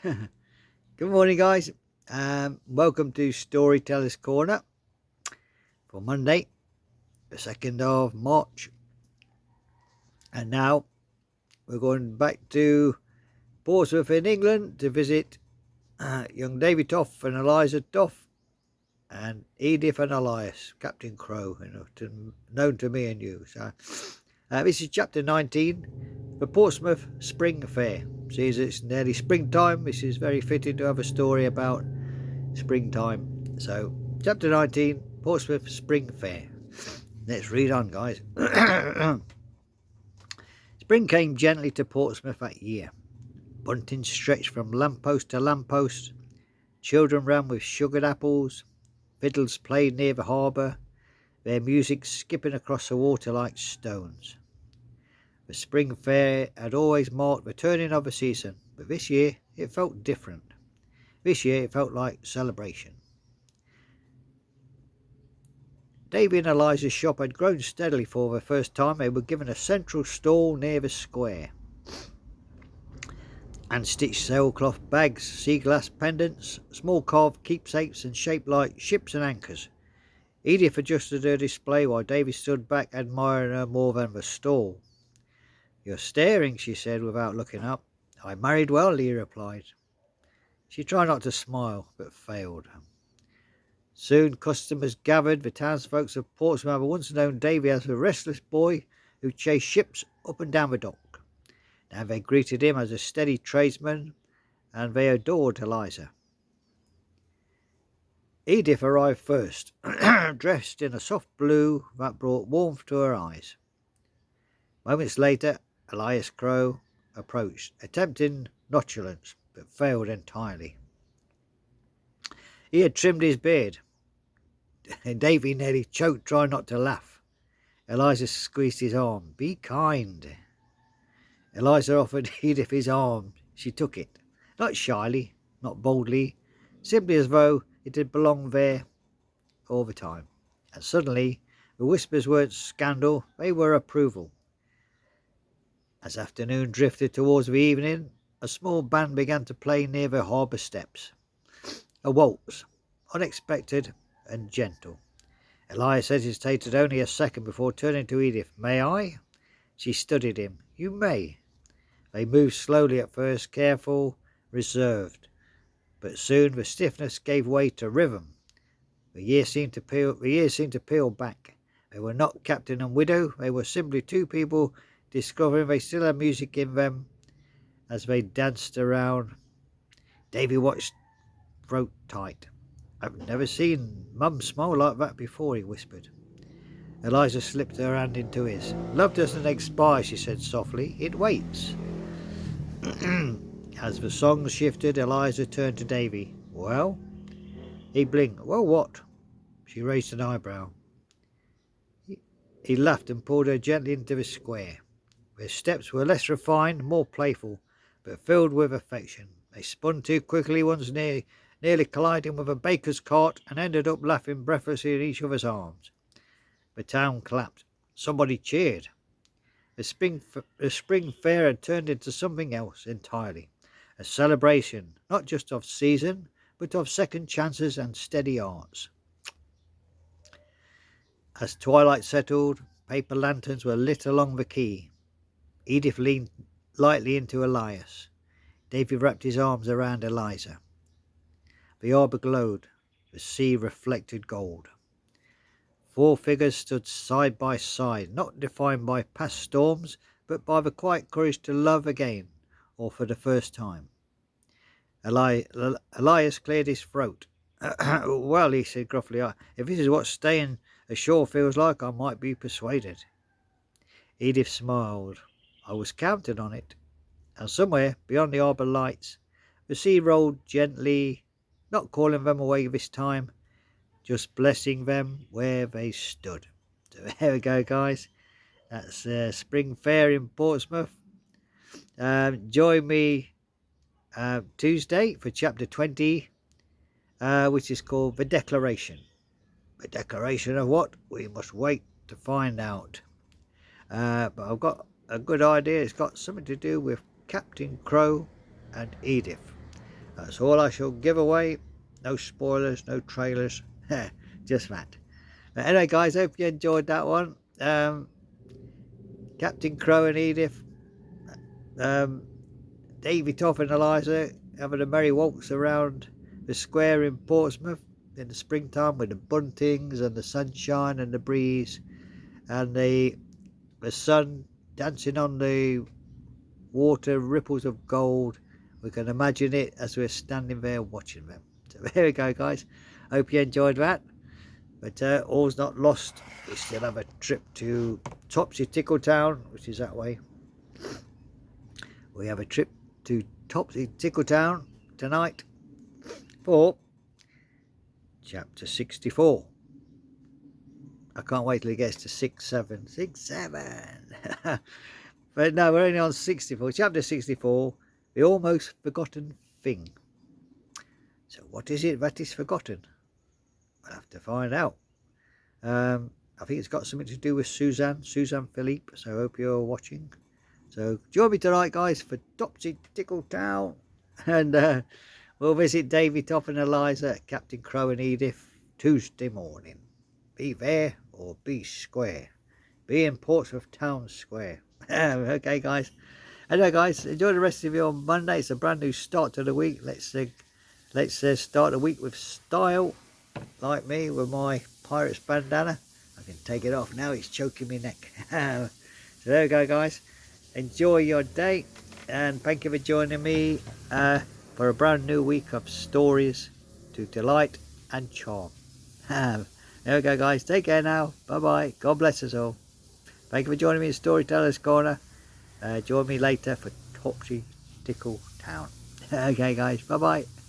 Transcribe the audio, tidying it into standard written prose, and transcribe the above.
Good morning, guys. Welcome to Storyteller's Corner for Monday, the 2nd of March. And now we're going back to Portsmouth in England to visit young Davy Toff and Eliza Toff and Edith and Elias, Captain Crow, known to me and you. So this is chapter 19, the Portsmouth Spring Fair. Seems it's nearly springtime. This is very fitting to have a story about springtime. So, chapter 19, Portsmouth Spring Fair. Let's read on, guys. Spring came gently to Portsmouth that year. Buntings stretched from lamppost to lamppost. Children ran with sugared apples. Fiddles played near the harbour, their music skipping across the water like stones. The spring fair had always marked the turning of the season, but this year it felt different. This year it felt like celebration. Davy and Eliza's shop had grown steadily for the first time. They were given a central stall near the square. And stitched sailcloth bags, sea glass pendants, small carved keepsakes and shaped like ships and anchors. Edith adjusted her display while Davy stood back admiring her more than the stall. "You're staring," she said without looking up. "I married well," he replied. She tried not to smile, but failed. Soon customers gathered. The townsfolk of Portsmouth had once known Davy as a restless boy who chased ships up and down the dock. Now they greeted him as a steady tradesman, and they adored Eliza. Edith arrived first, dressed in a soft blue that brought warmth to her eyes. Moments later, Elias Crow approached, attempting nonchalance, but failed entirely. He had trimmed his beard, and Davy nearly choked trying not to laugh. Eliza squeezed his arm. "Be kind." Eliza offered Edith his arm. She took it, not shyly, not boldly, simply as though it had belonged there all the time. And suddenly, the whispers weren't scandal, they were approval. As afternoon drifted towards the evening, a small band began to play near the harbour steps. A waltz, unexpected and gentle. Elias hesitated only a second before turning to Edith. "May I?" She studied him. "You may." They moved slowly at first, careful, reserved, but soon the stiffness gave way to rhythm. The years seemed to peel back. They were not captain and widow. They were simply two people discovering they still had music in them. As they danced around, Davy watched, throat tight. "I've never seen Mum smile like that before," he whispered. Eliza slipped her hand into his. "Love doesn't expire," she said softly. "It waits." As the song shifted, Eliza turned to Davy. "Well?" He blinked. "Well, what?" She raised an eyebrow. He laughed and pulled her gently into the square. Their steps were less refined, more playful, but filled with affection. They spun too quickly, once nearly colliding with a baker's cart, and ended up laughing breathlessly in each other's arms. The town clapped. Somebody cheered. The spring fair had turned into something else entirely. A celebration, not just of season, but of second chances and steady arts. As twilight settled, paper lanterns were lit along the quay. Edith leaned lightly into Elias. Davy wrapped his arms around Eliza. The harbour glowed. The sea reflected gold. 4 figures stood side by side, not defined by past storms, but by the quiet courage to love again, or for the first time. Elias cleared his throat. "Well," he said gruffly, "if this is what staying ashore feels like, I might be persuaded." Edith smiled. "I was counting on it." And somewhere beyond the harbour lights, the sea rolled gently, not calling them away this time, just blessing them where they stood. So there we go, guys. That's Spring Fair in Portsmouth. Join me Tuesday for chapter 20, which is called The Declaration. The declaration of what? We must wait to find out. But I've got a good idea. It's got something to do with Captain Crow and Edith. That's all I shall give away. No spoilers, no trailers, just that. But anyway, guys, hope you enjoyed that one. Captain Crow and Edith, um, Davy, Toff and Eliza having a merry waltz around the square in Portsmouth in the springtime with the buntings and the sunshine and the breeze and the sun dancing on the water, ripples of gold. We can imagine it as we're standing there watching them. So there we go, guys. Hope you enjoyed that. But all's not lost. We still have a trip to Topsy Tickletown, which is that way. We have a trip to Topsy Tickletown tonight for chapter 64. I can't wait till it gets to 67. 67. But no, we're only on 64. Chapter 64, The Almost Forgotten Thing. So what is it that is forgotten? We'll have to find out. I think it's got something to do with Suzanne Philippe. So I hope you're watching. So join me tonight, guys, for Topsy Tickletown. And we'll visit Davy, Top and Eliza, Captain Crow and Edith Tuesday morning. Be there or be square. Be in Portsmouth Town Square. Okay, guys. Anyway, guys, enjoy the rest of your Monday. It's a brand new start to the week. Let's start the week with style, like me with my Pirates bandana. I can take it off now. It's choking me neck. So there we go, guys. Enjoy your day, and thank you for joining me for a brand new week of stories to delight and charm. There we go, guys. Take care now. Bye bye. God bless us all. Thank you for joining me in Storyteller's Corner. Join me later for Topsy Tickletown. Okay, guys. Bye bye.